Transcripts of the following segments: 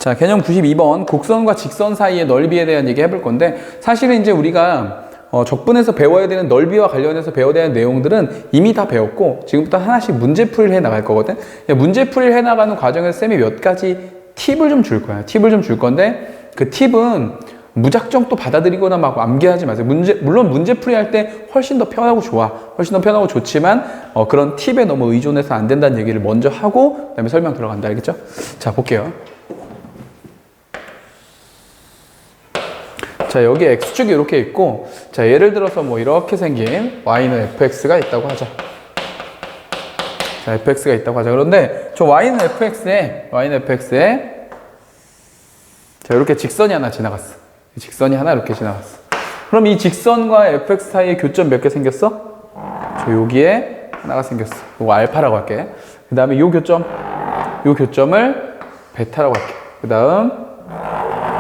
자, 개념 92번 곡선과 직선 사이의 넓이에 대한 얘기 해볼 건데, 사실은 이제 우리가 적분에서 배워야 되는 넓이와 관련해서 배워야 되는 내용들은 이미 다 배웠고, 지금부터 하나씩 문제풀이를 해 나갈 거거든. 문제풀이를 해 나가는 과정에서 쌤이 몇 가지 팁을 좀 줄 거야. 팁을 좀 줄 건데, 그 팁은 무작정 또 받아들이거나 막 암기하지 마세요. 물론 문제풀이 할 때 훨씬 더 편하고 좋아. 훨씬 더 편하고 좋지만, 그런 팁에 너무 의존해서 안 된다는 얘기를 먼저 하고, 그 다음에 설명 들어간다. 알겠죠? 자, 볼게요. 자, 여기 X축이 이렇게 있고, 자, 예를 들어서 뭐 이렇게 생긴 Y는 fx가 있다고 하자. 자, fx가 있다고 하자. 그런데 저 Y는 fx에, 자, 이렇게 직선이 하나 지나갔어. 직선이 하나 이렇게 지나갔어. 그럼 이 직선과 fx 사이에 교점 몇 개 생겼어? 저 여기에 하나가 생겼어. 이거 알파라고 할게. 그 다음에 요 교점을 베타라고 할게. 그 다음,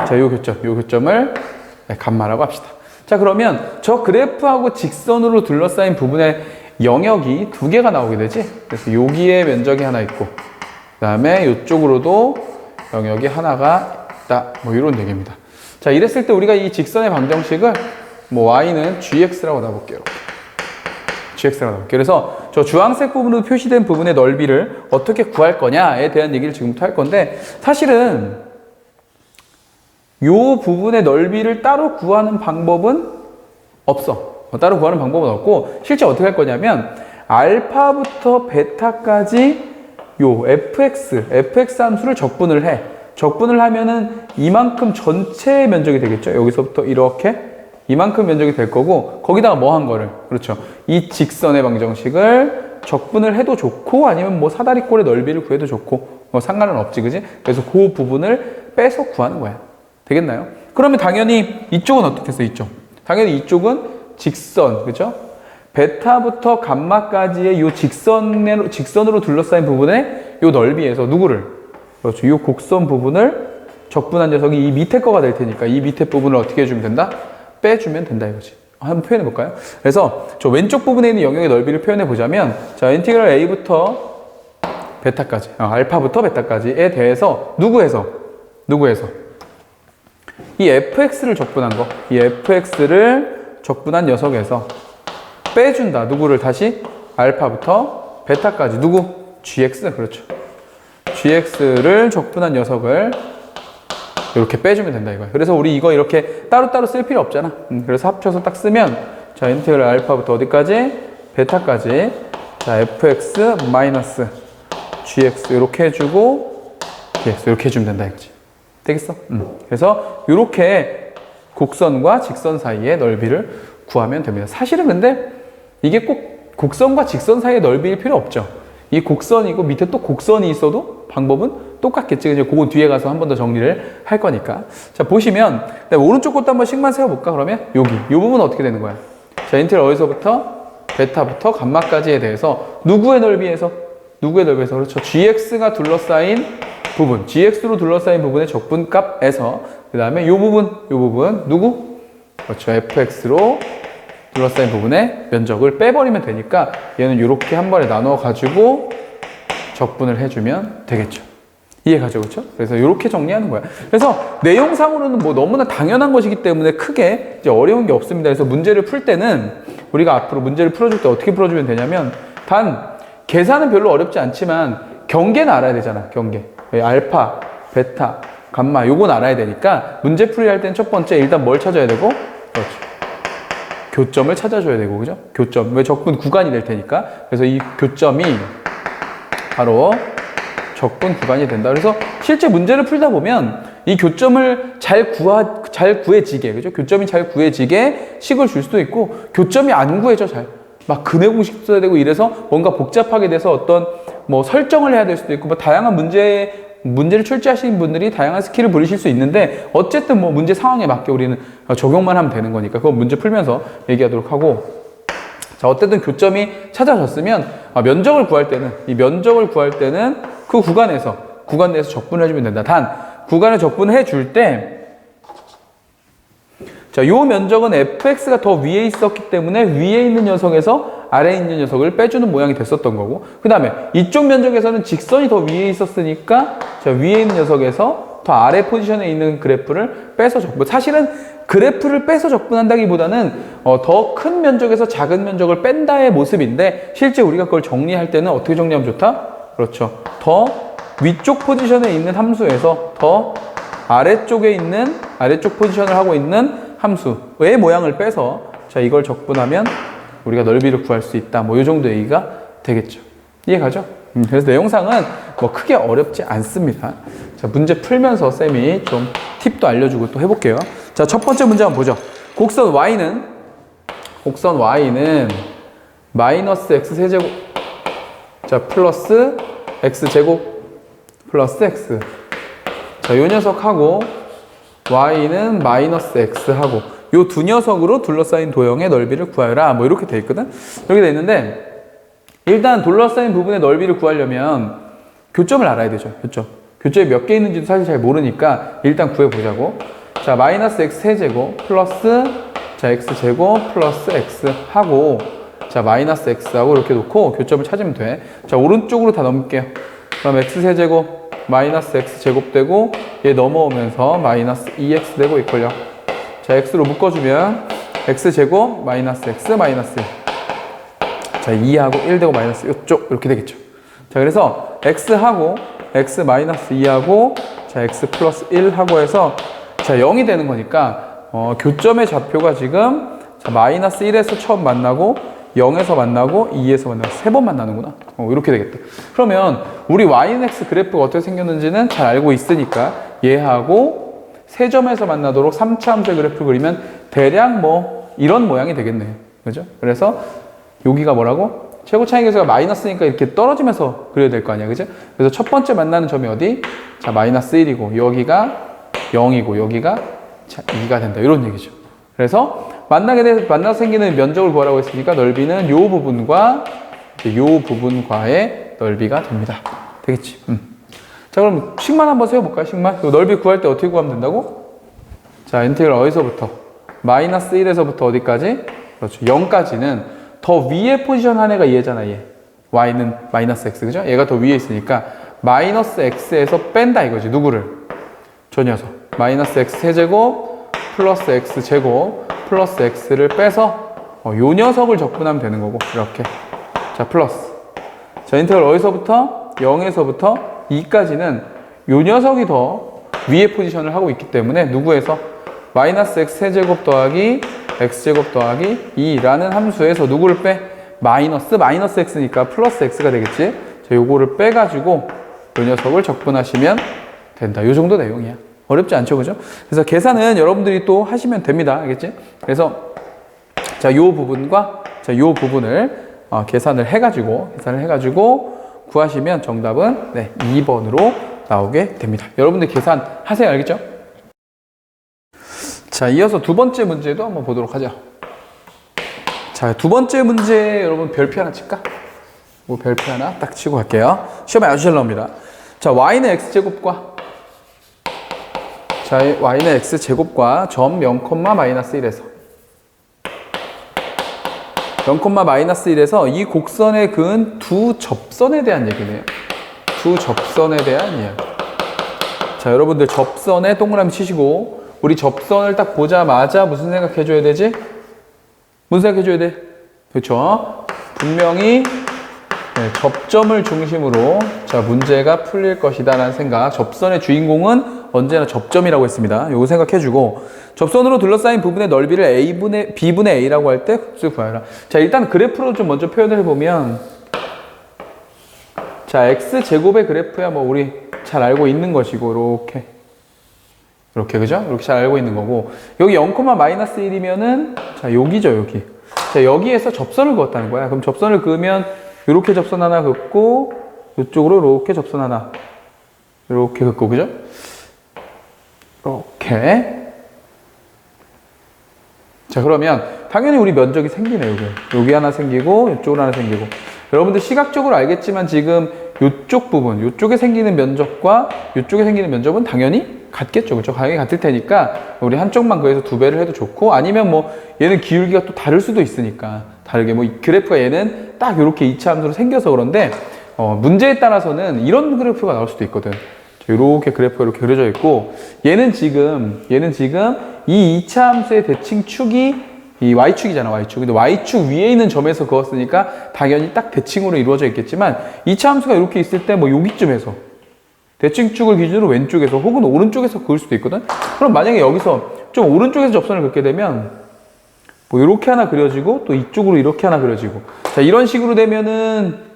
자, 요 교점을 감마라고 합시다. 자, 그러면 저 그래프하고 직선으로 둘러싸인 부분의 영역이 두 개가 나오게 되지. 그래서 여기에 면적이 하나 있고, 그 다음에 이쪽으로도 영역이 하나가 있다. 뭐 이런 얘기입니다. 자, 이랬을 때 우리가 이 직선의 방정식을 뭐 y는 gx라고 놔볼게요. gx라고 놔볼게요. 그래서 저 주황색 부분으로 표시된 부분의 넓이를 어떻게 구할 거냐에 대한 얘기를 지금부터 할 건데, 사실은 요 부분의 넓이를 따로 구하는 방법은 없어. 따로 구하는 방법은 없고, 실제 어떻게 할 거냐면 알파부터 베타까지 요 fx 함수를 적분을 해. 적분을 하면은 이만큼 전체 면적이 되겠죠. 여기서부터 이렇게 이만큼 면적이 될 거고, 거기다가 뭐 한 거를, 그렇죠, 이 직선의 방정식을 적분을 해도 좋고, 아니면 뭐 사다리꼴의 넓이를 구해도 좋고, 뭐 상관은 없지, 그지? 그래서 그 부분을 빼서 구하는 거야. 되겠나요? 그러면 당연히 이쪽은 어떻게 써? 이쪽. 당연히 이쪽은 직선, 그죠? 베타부터 감마까지의 요 직선으로 둘러싸인 부분의 요 넓이에서 누구를? 그렇죠. 요 곡선 부분을 적분한 녀석이 이 밑에 거가 될 테니까 이 밑에 부분을 어떻게 해주면 된다? 빼주면 된다 이거지. 한번 표현해 볼까요? 그래서 저 왼쪽 부분에 있는 영역의 넓이를 표현해 보자면, 자, 인티그럴 a부터 베타까지, 알파부터 베타까지에 대해서 누구에서? 이 fx를 적분한 거, 이 fx를 적분한 녀석에서 빼준다. 누구를 다시? 알파부터 베타까지. 누구? gx, 그렇죠. gx를 적분한 녀석을 이렇게 빼주면 된다 이거야. 그래서 우리 이거 이렇게 따로따로 쓸 필요 없잖아. 그래서 합쳐서 딱 쓰면, 자, 인테그럴 알파부터 어디까지? 베타까지. 자, fx 마이너스 gx 이렇게 해주고 dx 이렇게 해주면 된다 이거지. 되겠어? 그래서 이렇게 곡선과 직선 사이의 넓이를 구하면 됩니다. 사실은 근데 이게 꼭 곡선과 직선 사이의 넓이일 필요 없죠. 이 곡선이고 밑에 또 곡선이 있어도 방법은 똑같겠지. 이제 그건 뒤에 가서 한 번 더 정리를 할 거니까. 자, 보시면 오른쪽 것도 한 번씩만 세워볼까? 그러면 여기 이 부분은 어떻게 되는 거야? 자, 인테그럴 어디서부터? 베타부터 감마까지에 대해서 누구의 넓이에서? 그렇죠. gx가 둘러싸인 부분, gx로 둘러싸인 부분의 적분값에서, 그 다음에 이 부분 누구? 그렇죠. fx로 둘러싸인 부분의 면적을 빼버리면 되니까 얘는 이렇게 한 번에 나눠 가지고 적분을 해주면 되겠죠. 이해가죠? 그렇죠? 그래서 이렇게 정리하는 거야. 그래서 내용상으로는 뭐 너무나 당연한 것이기 때문에 크게 이제 어려운 게 없습니다. 그래서 문제를 풀 때는 우리가 앞으로 문제를 풀어줄 때 어떻게 풀어주면 되냐면, 단 계산은 별로 어렵지 않지만 경계는 알아야 되잖아. 경계. 알파, 베타, 감마 요건 알아야 되니까 문제 풀이 할 때는 첫 번째 일단 뭘 찾아야 되고? 그렇죠. 교점을 찾아줘야 되고, 그죠? 교점. 왜? 적분 구간이 될 테니까. 그래서 이 교점이 바로 적분 구간이 된다. 그래서 실제 문제를 풀다 보면 이 교점을 잘 구해지게, 그죠? 교점이 잘 구해지게 식을 줄 수도 있고, 교점이 안 구해져, 잘. 막 근해 공식 써야 되고 이래서 뭔가 복잡하게 돼서 어떤 뭐 설정을 해야 될 수도 있고, 뭐 다양한 문제를 출제하시는 분들이 다양한 스킬을 부리실 수 있는데, 어쨌든 뭐 문제 상황에 맞게 우리는 적용만 하면 되는 거니까 그건 문제 풀면서 얘기하도록 하고, 자, 어쨌든 교점이 찾아졌으면 면적을 구할 때는 그 구간 내에서 적분을 해주면 된다. 단 구간에 적분해 줄 때, 자, 요 면적은 fx가 더 위에 있었기 때문에 위에 있는 녀석에서 아래에 있는 녀석을 빼주는 모양이 됐었던 거고, 그 다음에 이쪽 면적에서는 직선이 더 위에 있었으니까, 자, 위에 있는 녀석에서 더 아래 포지션에 있는 그래프를 빼서 적분. 사실은 그래프를 빼서 적분한다기보다는 더 큰 면적에서 작은 면적을 뺀다의 모습인데 실제 우리가 그걸 정리할 때는 어떻게 정리하면 좋다? 그렇죠. 더 위쪽 포지션에 있는 함수에서 더 아래쪽에 있는 아래쪽 포지션을 하고 있는 함수의 모양을 빼서 자 이걸 적분하면 우리가 넓이를 구할 수 있다. 뭐 이 정도 얘기가 되겠죠. 이해가죠? 그래서 내용상은 뭐 크게 어렵지 않습니다. 자 문제 풀면서 쌤이 좀 팁도 알려주고 또 해볼게요. 자 첫 번째 문제 한번 보죠. 곡선 Y는 마이너스 x 세제곱 자 플러스 x 제곱 플러스 x 자 요 녀석하고 Y는 마이너스 x 하고 요 두 녀석으로 둘러싸인 도형의 넓이를 구하여라 뭐 이렇게 돼 있거든. 이렇게 돼 있는데 일단 둘러싸인 부분의 넓이를 구하려면 교점을 알아야 되죠. 교점이 몇 개 있는지도 사실 잘 모르니까 일단 구해보자고. 자 마이너스 x 세제곱 플러스 자 x제곱 플러스 x 하고 자 마이너스 x하고 이렇게 놓고 교점을 찾으면 돼. 자 오른쪽으로 다 넘길게요. 그럼 x 세제곱 마이너스 x 제곱 되고 얘 넘어오면서 마이너스 2x 되고 이퀄요. 자 x로 묶어주면 x 제곱 마이너스 x 마이너스 1. 자 2하고 1 되고 마이너스 이쪽 이렇게 되겠죠. 자 그래서 x하고 x 마이너스 2하고 자 x 플러스 1하고 해서 자 0이 되는 거니까 교점의 좌표가 지금 자 마이너스 1에서 처음 만나고 0에서 만나고 2에서 만나고 3번 만나는구나. 이렇게 되겠다. 그러면 우리 yx 그래프가 어떻게 생겼는지는 잘 알고 있으니까 얘하고 세 점에서 만나도록 3차 함수의 그래프를 그리면 대략 뭐 이런 모양이 되겠네요. 그죠? 그래서 여기가 뭐라고? 최고 차이 계수가 마이너스니까 이렇게 떨어지면서 그려야 될 거 아니야. 그죠? 그래서 첫 번째 만나는 점이 어디? 자 마이너스 1이고 여기가 0이고 여기가 자 2가 된다. 이런 얘기죠. 그래서 만나서 생기는 면적을 구하라고 했으니까 넓이는 요 부분과 요 부분과의 넓이가 됩니다. 되겠지? 자 그럼 식만 한번 세워볼까요? 식만. 넓이 구할 때 어떻게 구하면 된다고? 자 인테그럴 어디서부터? 마이너스 1에서부터 어디까지? 그렇죠. 0까지는 더 위에 포지션 한 애가 얘잖아. 얘. y는 마이너스 x 그죠? 얘가 더 위에 있으니까 마이너스 x에서 뺀다 이거지. 누구를? 저 녀석. 마이너스 x 세제곱 플러스 x 제곱 플러스 x를 빼서 요 녀석을 적분하면 되는 거고 이렇게 자 플러스 자 인테그럴 어디서부터? 0에서부터 2까지는 요 녀석이 더 위에 포지션을 하고 있기 때문에 누구에서? 마이너스 x 세제곱 더하기 x제곱 더하기 2라는 함수에서 누구를 빼? 마이너스 x니까 플러스 x가 되겠지. 자 요거를 빼가지고 요 녀석을 적분하시면 된다. 요 정도 내용이야. 어렵지 않죠, 그죠? 그래서 계산은 여러분들이 또 하시면 됩니다. 알겠지? 그래서 자, 요 부분과 자, 요 부분을 계산을 해가지고 구하시면 정답은 네, 2번으로 나오게 됩니다. 여러분들 계산하세요. 알겠죠? 자, 이어서 두 번째 문제도 한번 보도록 하죠. 자, 두 번째 문제 여러분 별표 하나 칠까? 뭐 별표 하나 딱 치고 갈게요. 시험에 아주 잘 나옵니다. 자, y는 x제곱과 자, y는 x제곱과 점 0,-1에서 0,-1에서 이 곡선에 그은 두 접선에 대한 얘기네요. 두 접선에 대한 이야기. 자, 여러분들 접선에 동그라미 치시고 우리 접선을 딱 보자마자 무슨 생각해줘야 되지? 무슨 생각해줘야 돼? 그렇죠? 분명히 네, 접점을 중심으로 자 문제가 풀릴 것이다 라는 생각. 접선의 주인공은 언제나 접점이라고 했습니다. 요거 생각해주고 접선으로 둘러싸인 부분의 넓이를 B분의 A라고 할 때 흡수를 구하라. 자 일단 그래프로 좀 먼저 표현을 해보면 자 X제곱의 그래프야 뭐 우리 잘 알고 있는 것이고 이렇게 그죠? 이렇게 잘 알고 있는 거고 여기 0,-1이면은 자 여기죠 여기. 자 여기에서 접선을 그었다는 거야. 그럼 접선을 그으면 이렇게 접선 하나 긋고 이쪽으로 이렇게 접선 하나 이렇게 긋고 그죠? 이렇게 자 그러면 당연히 우리 면적이 생기네. 여기 하나 생기고 이쪽으로 하나 생기고 여러분들 시각적으로 알겠지만 지금 이쪽 부분 이쪽에 생기는 면적과 이쪽에 생기는 면적은 당연히 같겠죠. 그렇죠? 당연히 같을 테니까 우리 한쪽만 그래서 2배를 해도 좋고 아니면 뭐 얘는 기울기가 또 다를 수도 있으니까 다르게 뭐 이 그래프가 얘는 딱 이렇게 2차 함수로 생겨서 그런데 문제에 따라서는 이런 그래프가 나올 수도 있거든. 이렇게 그래프가 이렇게 그려져 있고, 얘는 지금 이 2차 함수의 대칭축이 이 y축이잖아, y축. 근데 y축 위에 있는 점에서 그었으니까 당연히 딱 대칭으로 이루어져 있겠지만, 2차 함수가 이렇게 있을 때 뭐 여기쯤에서 대칭축을 기준으로 왼쪽에서 혹은 오른쪽에서 그을 수도 있거든. 그럼 만약에 여기서 좀 오른쪽에서 접선을 긋게 되면 뭐 이렇게 하나 그려지고 또 이쪽으로 이렇게 하나 그려지고, 자, 이런 식으로 되면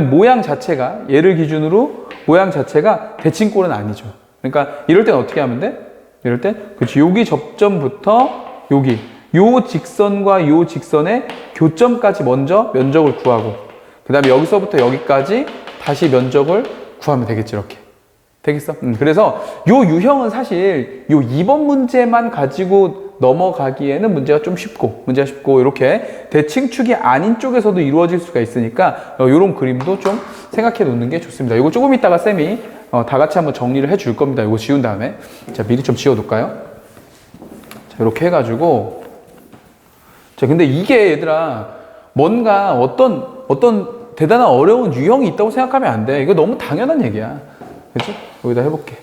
모양 자체가, 얘를 기준으로 모양 자체가 대칭꼴은 아니죠. 그러니까 이럴 땐 어떻게 하면 돼? 이럴 때, 그렇지, 여기 접점부터 여기, 요 직선과 요 직선의 교점까지 먼저 면적을 구하고, 그 다음에 여기서부터 여기까지 다시 면적을 구하면 되겠지, 이렇게. 되겠어? 그래서 요 유형은 사실 요 2번 문제만 가지고 넘어가기에는 문제가 쉽고, 이렇게 대칭축이 아닌 쪽에서도 이루어질 수가 있으니까, 요런 그림도 좀 생각해 놓는 게 좋습니다. 이거 조금 이따가 쌤이 다 같이 한번 정리를 해 줄 겁니다. 이거 지운 다음에. 자, 미리 좀 지워 놓을까요? 자, 이렇게 해가지고. 자, 근데 이게 얘들아, 뭔가 어떤 대단한 어려운 유형이 있다고 생각하면 안 돼. 이거 너무 당연한 얘기야. 그치? 여기다 해볼게.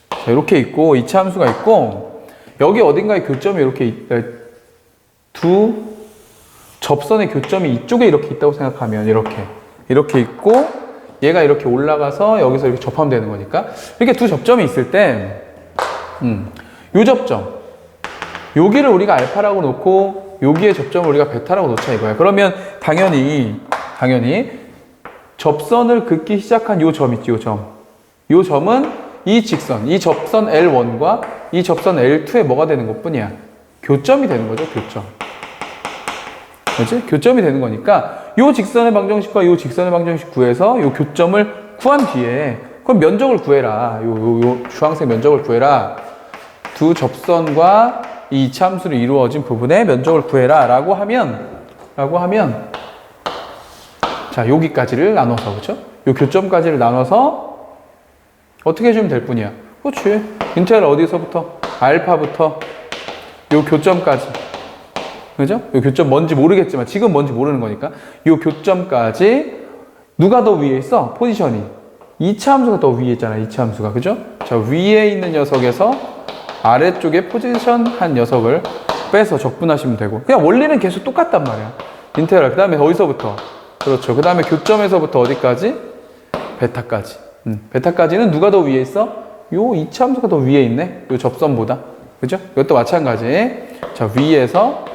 자, 이렇게 있고, 2차 함수가 있고, 여기 어딘가에 교점이 이렇게, 두 접선의 교점이 이쪽에 이렇게 있다고 생각하면, 이렇게 있고, 얘가 이렇게 올라가서 여기서 이렇게 접하면 되는 거니까, 이렇게 두 접점이 있을 때, 요 접점, 여기를 우리가 알파라고 놓고, 여기에 접점을 우리가 베타라고 놓자 이거야. 그러면 당연히 접선을 긋기 시작한 요 점 있지, 요 점. 요 점은 이 직선, 이 접선 L1과 이 접선 L2의 뭐가 되는 것 뿐이야? 교점이 되는 거죠, 교점. 그렇지? 교점이 되는 거니까 요 직선의 방정식과 요 직선의 방정식 구해서 요 교점을 구한 뒤에, 그럼 면적을 구해라. 요 주황색 면적을 구해라. 두 접선과 이 2차 함수로 이루어진 부분의 면적을 구해라. 라고 하면, 자, 여기까지를 나눠서, 그렇죠? 요 교점까지를 나눠서 어떻게 해주면 될 뿐이야. 그렇지. 인테그랄 어디서부터? 알파부터 요 교점까지. 그죠? 요 교점 뭔지 모르겠지만, 지금 뭔지 모르는 거니까. 요 교점까지 누가 더 위에 있어? 포지션이. 2차 함수가 더 위에 있잖아, 2차 함수가. 그죠? 자, 위에 있는 녀석에서 아래쪽에 포지션 한 녀석을 빼서 적분하시면 되고, 그냥 원리는 계속 똑같단 말이야. 인테그랄. 그 다음에 어디서부터? 그렇죠. 그 다음에 교점에서부터 어디까지? 베타까지. 베타까지는 누가 더 위에 있어? 요 2차 함수가 더 위에 있네. 요 접선보다. 그죠? 이것도 마찬가지. 자, 위에서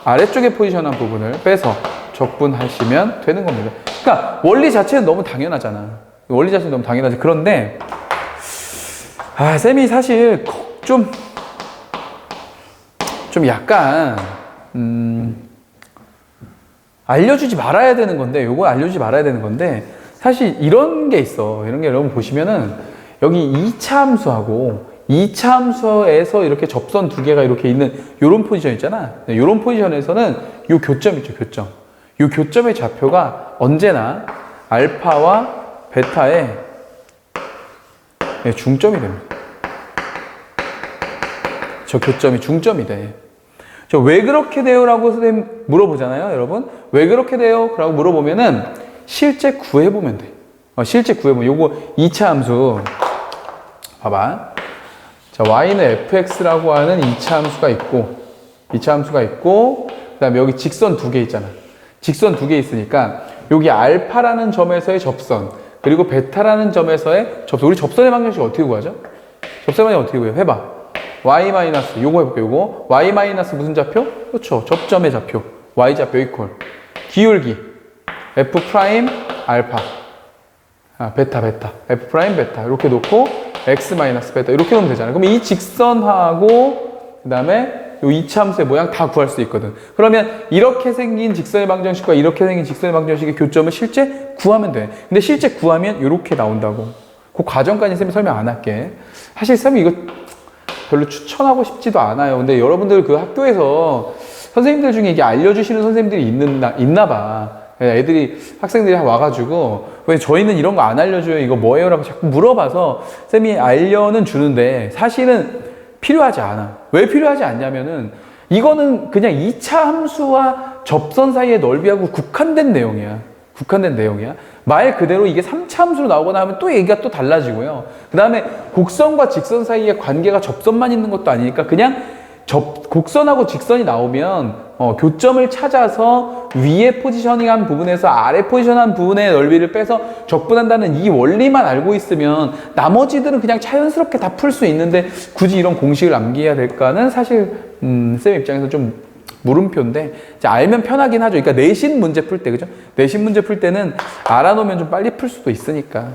아래쪽에 포지션한 부분을 빼서 적분하시면 되는 겁니다. 그러니까 원리 자체는 너무 당연하잖아. 원리 자체는 너무 당연하지. 그런데 쌤이 사실 좀 약간 알려주지 말아야 되는 건데, 요거 알려주지 말아야 되는 건데, 사실 이런 게 있어. 이런 게 여러분 보시면은 여기 2차 함수하고 2차 함수에서 이렇게 접선 두 개가 이렇게 있는 요런 포지션 있잖아. 요런 포지션에서는 요 교점 있죠, 교점. 요 교점의 좌표가 언제나 알파와 베타의 중점이 됩니다. 저 교점이 중점이 돼. 저 왜 그렇게 돼요? 라고 선생님 물어보잖아요, 여러분. 왜 그렇게 돼요? 라고 물어보면은 실제 구해보면 돼. 실제 구해보면, 요거 2차 함수. 봐봐. 자, y는 fx라고 하는 2차 함수가 있고, 그 다음에 여기 직선 두 개 있잖아. 직선 두 개 있으니까, 여기 알파라는 점에서의 접선, 그리고 베타라는 점에서의 접선. 우리 접선의 방정식 어떻게 구하죠? 접선의 방정식 어떻게 구해요? 해봐. y 마이너스, 요거 해볼게요, 요거. y 마이너스 무슨 좌표? 그렇죠. 접점의 좌표. y 좌표 이퀄. 기울기. f 프라임 알파. 베타. f 프라임 베타. 이렇게 놓고, x 마이너스 베타. 이렇게 놓으면 되잖아요. 그럼 이 직선하고, 그 다음에 요 2차 함수의 모양 다 구할 수 있거든. 그러면 이렇게 생긴 직선의 방정식과 이렇게 생긴 직선의 방정식의 교점을 실제 구하면 돼. 근데 실제 구하면 이렇게 나온다고. 그 과정까지 쌤이 설명 안 할게. 사실 쌤이 이거 별로 추천하고 싶지도 않아요. 근데 여러분들 그 학교에서 선생님들 중에 이게 알려주시는 선생님들이 있나 봐. 학생들이 와가지고, 왜 저희는 이런 거 안 알려줘요? 이거 뭐예요? 라고 자꾸 물어봐서 쌤이 알려는 주는데, 사실은 필요하지 않아. 왜 필요하지 않냐면은, 이거는 그냥 2차 함수와 접선 사이의 넓이하고 국한된 내용이야. 국한된 내용이야. 말 그대로 이게 3차 함수로 나오거나 하면 또 얘기가 또 달라지고요. 그 다음에 곡선과 직선 사이에 관계가 접선만 있는 것도 아니니까 그냥 곡선하고 직선이 나오면 교점을 찾아서 위에 포지셔닝한 부분에서 아래 포지션한 부분의 넓이를 빼서 적분한다는 이 원리만 알고 있으면 나머지들은 그냥 자연스럽게 다 풀 수 있는데 굳이 이런 공식을 암기해야 될까는 사실 쌤 입장에서 좀 물음표인데 알면 편하긴 하죠. 그러니까 내신 문제 풀 때, 그죠? 내신 문제 풀 때는 알아놓으면 좀 빨리 풀 수도 있으니까.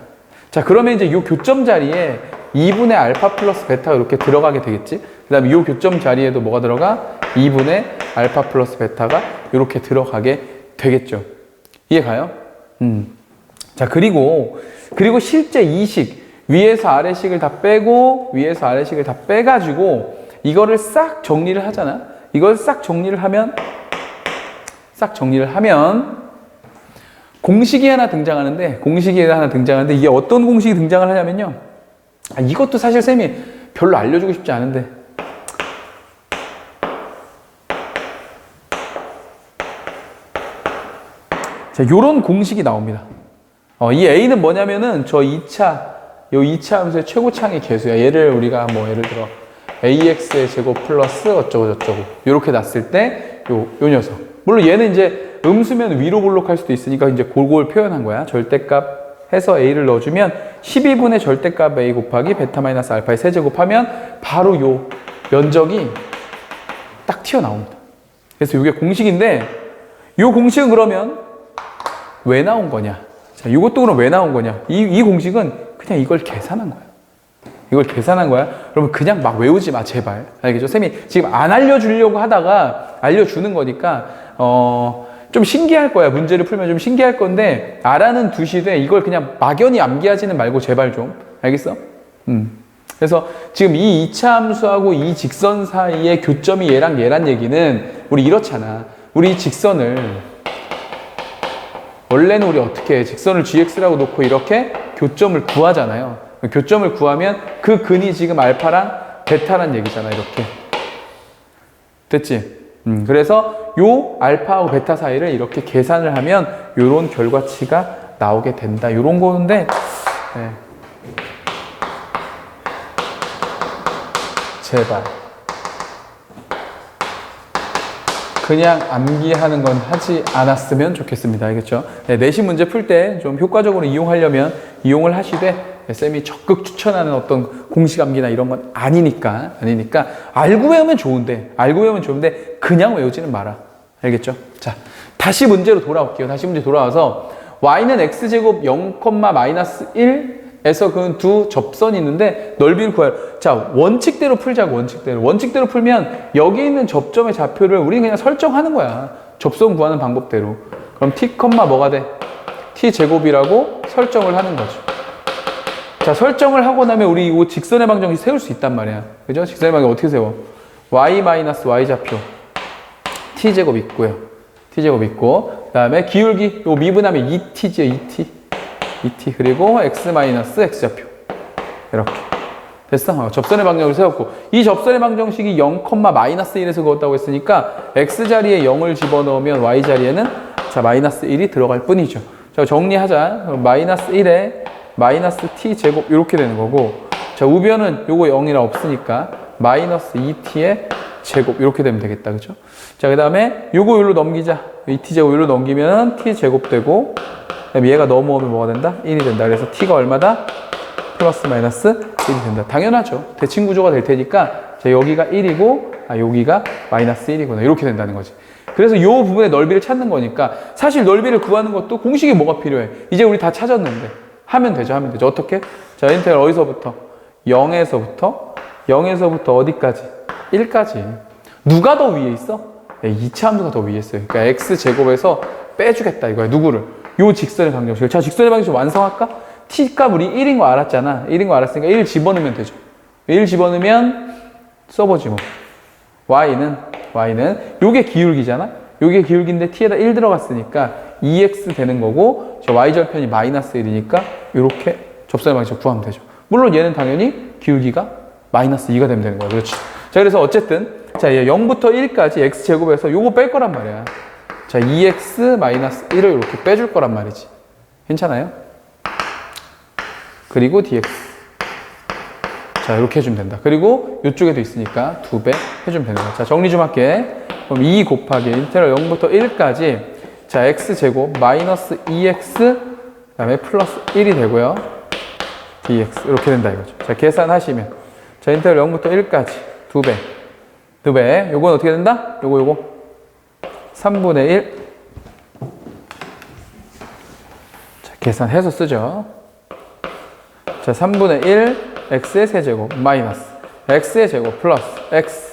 자, 그러면 이제 이 교점 자리에 2분의 알파 플러스 베타가 이렇게 들어가게 되겠지? 그 다음에 이 교점 자리에도 뭐가 들어가? 2분의 알파 플러스 베타가 이렇게 들어가게 되겠죠. 이해가요? 자, 그리고 실제 이 식, 위에서 아래식을 다 빼고, 위에서 아래식을 다 빼가지고, 이거를 싹 정리를 하잖아? 이걸 싹 정리를 하면, 공식이 하나 등장하는데, 이게 어떤 공식이 등장을 하냐면요. 이것도 사실 쌤이 별로 알려주고 싶지 않은데, 자, 요런 공식이 나옵니다. 이 A는 뭐냐면은 저 2차 함수의 최고차항의 개수야. 얘를 우리가 예를 들어 AX의 제곱 플러스 어쩌고 저쩌고 요렇게 놨을 때 요 녀석. 물론 얘는 이제 음수면 위로 볼록할 수도 있으니까 이제 그걸 표현한 거야. 절대값 해서 A를 넣어주면 12분의 절대값 A 곱하기 베타 마이너스 알파의 세제곱하면 바로 요 면적이 딱 튀어나옵니다. 그래서 이게 공식인데 요 공식은 그러면 왜 나온 거냐? 자, 이것도 그럼 왜 나온 거냐? 이 공식은 그냥 이걸 계산한 거야. 그러면 그냥 막 외우지 마, 제발. 알겠죠? 쌤이 지금 안 알려주려고 하다가 알려주는 거니까, 좀 신기할 거야. 문제를 풀면 좀 신기할 건데, 알아는 두시되 이걸 그냥 막연히 암기하지는 말고 제발 좀. 알겠어? 그래서 지금 이 2차 함수하고 이 직선 사이의 교점이 얘랑 얘기는 우리 이렇잖아. 우리 이 직선을 원래는 우리 어떻게 해? 직선을 gx라고 놓고 이렇게 교점을 구하잖아요. 교점을 구하면 그 근이 지금 알파랑 베타란 얘기잖아. 이렇게. 됐지? 그래서 요 알파하고 베타 사이를 이렇게 계산을 하면 요런 결과치가 나오게 된다. 요런 거인데 네. 제발 그냥 암기하는 건 하지 않았으면 좋겠습니다. 알겠죠? 네, 내신 문제 풀 때 좀 효과적으로 이용하려면 이용을 하시되 쌤이 적극 추천하는 어떤 공식 암기나 이런 건 아니니까 알고 외우면 좋은데 그냥 외우지는 마라. 알겠죠? 자, 다시 문제로 돌아올게요. 다시 문제 돌아와서 y는 x제곱 0,-1에서 그 두 접선이 있는데 넓이를 구해요. 자, 원칙대로 풀자고. 원칙대로 풀면 여기 있는 접점의 좌표를 우리는 그냥 설정하는 거야. 접선 구하는 방법대로. 그럼 t, 뭐가 돼? t제곱이라고 설정을 하는 거죠. 자, 설정을 하고 나면 우리 이 직선의 방정식 세울 수 있단 말이야. 그죠? 직선의 방정식 어떻게 세워? y-y 좌표 t제곱 있고요. t제곱 있고, 그 다음에 기울기, 요 미분하면 2t죠, 2t. 그리고 x-x 좌표. 이렇게. 됐어? 접선의 방정식을 세웠고, 이 접선의 방정식이 0,-1에서 그었다고 했으니까, x 자리에 0을 집어넣으면 y 자리에는 자, -1이 들어갈 뿐이죠. 자, 정리하자. -1에 마이너스 t 제곱 이렇게 되는 거고, 자, 우변은 요거 0이라 없으니까 마이너스 2t의 제곱 이렇게 되면 되겠다. 그죠? 자, 그 다음에 요거 여기로 넘기자. 2t 제곱 여기로 넘기면 t 제곱 되고, 그다음에 얘가 넘어오면 뭐가 된다? 1이 된다. 그래서 t가 얼마다? 플러스 마이너스 1이 된다. 당연하죠. 대칭 구조가 될 테니까, 자, 여기가 1이고 여기가 마이너스 1이구나. 이렇게 된다는 거지. 그래서 요 부분의 넓이를 찾는 거니까, 사실 넓이를 구하는 것도 공식이 뭐가 필요해? 이제 우리 다 찾았는데 하면 되죠. 어떻게? 자, 인테그랄 어디서부터? 0에서부터 어디까지? 1까지. 누가 더 위에 있어? 2차 함수가 더 위에 있어요. 그러니까 x제곱에서 빼주겠다 이거야. 누구를? 요 직선의 방정식을. 자, 직선의 방정식 완성할까? t값 우리 1인 거 알았잖아. 1인 거 알았으니까 1 집어넣으면 되죠. 1 집어넣으면 써보지 뭐. y는 요게 기울기잖아. 요게 기울기인데 t에다 1 들어갔으니까 2x 되는 거고, 저 y절편이 마이너스 1이니까 이렇게 접선의 방정식 구하면 되죠. 물론 얘는 당연히 기울기가 마이너스 2가 되면 되는 거야. 그렇지. 자, 그래서 어쨌든 자, 얘 0부터 1까지 x제곱에서 요거 뺄 거란 말이야. 자, 2x-1을 이렇게 빼줄 거란 말이지. 괜찮아요? 그리고 dx. 자, 이렇게 해주면 된다. 그리고 이쪽에도 있으니까 2배 해주면 되는 거야. 자, 정리 좀 할게. 그럼 2 곱하기 인테그랄 0부터 1까지. 자, x제곱 마이너스 2x 그 다음에 플러스 1이 되고요. dx. 이렇게 된다 이거죠. 자, 계산하시면. 자, 인테그랄 0부터 1까지. 2배. 2배. 요건 어떻게 된다? 요거. 3분의 1. 자, 계산해서 쓰죠. 자, 3분의 1. x의 세제곱 마이너스 x의 제곱 플러스 x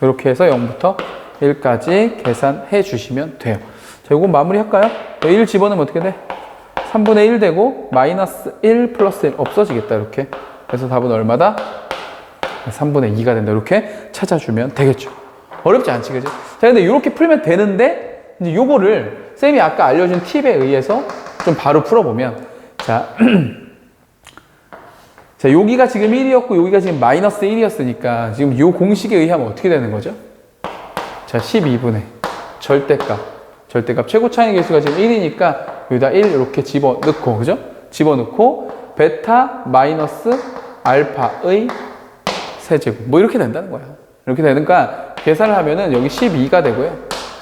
이렇게 해서 0부터 1까지 계산해 주시면 돼요. 자, 이거 마무리 할까요? 1 집어넣으면 어떻게 돼? 3분의 1 되고 마이너스 1 플러스 1 없어지겠다 이렇게. 그래서 답은 얼마다? 3분의 2가 된다. 이렇게 찾아주면 되겠죠. 어렵지 않지, 그지? 자, 근데 이렇게 풀면 되는데 이제 요거를 쌤이 아까 알려준 팁에 의해서 좀 바로 풀어보면 자, 여기가 지금 1이었고 여기가 지금 마이너스 1이었으니까 지금 이 공식에 의하면 어떻게 되는 거죠? 자, 12분의 절대값 최고 차이 계수가 지금 1이니까 여기다 1 이렇게 집어넣고, 그죠? 집어넣고 베타 마이너스 알파의 세제곱 뭐 이렇게 된다는 거야. 이렇게 되니까 계산을 하면은 여기 12가 되고요.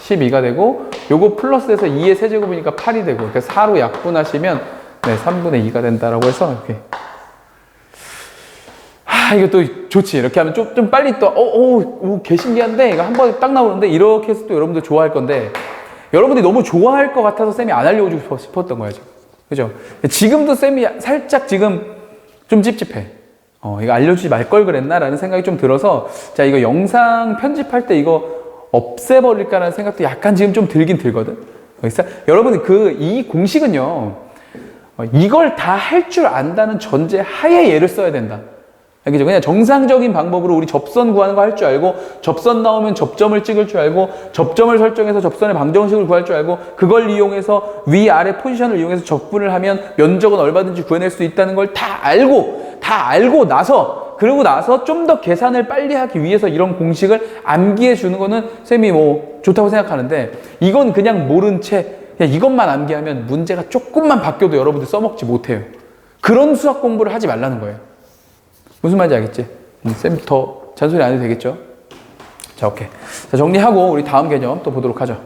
12가 되고 요거 플러스해서 2의 세제곱이니까 8이 되고, 그러니까 4로 약분하시면 네, 3분의 2가 된다라고 해서 이렇게. 이거 또 좋지. 이렇게 하면 좀 빨리 또, 개 신기한데? 이거 한 번에 딱 나오는데? 이렇게 해서 또 여러분들 좋아할 건데, 여러분들이 너무 좋아할 것 같아서 쌤이 안 알려주고 싶었던 거야, 지금. 그죠? 지금도 쌤이 살짝 지금 좀 찝찝해. 이거 알려주지 말 걸 그랬나? 라는 생각이 좀 들어서, 자, 이거 영상 편집할 때 이거 없애버릴까라는 생각도 약간 지금 좀 들긴 들거든? 여러분들 이 공식은요, 이걸 다 할 줄 안다는 전제 하에 얘를 써야 된다. 알겠죠? 그냥 정상적인 방법으로 우리 접선 구하는 거 할 줄 알고, 접선 나오면 접점을 찍을 줄 알고, 접점을 설정해서 접선의 방정식을 구할 줄 알고, 그걸 이용해서 위아래 포지션을 이용해서 적분을 하면 면적은 얼마든지 구해낼 수 있다는 걸 다 알고 나서, 그러고 나서 좀 더 계산을 빨리 하기 위해서 이런 공식을 암기해 주는 거는 쌤이 뭐 좋다고 생각하는데, 이건 그냥 모른 채 그냥 이것만 암기하면 문제가 조금만 바뀌어도 여러분들 써먹지 못해요. 그런 수학 공부를 하지 말라는 거예요. 무슨 말인지 알겠지? 쌤 더 잔소리 안 해도 되겠죠? 자, 오케이. 자, 정리하고 우리 다음 개념 또 보도록 하죠.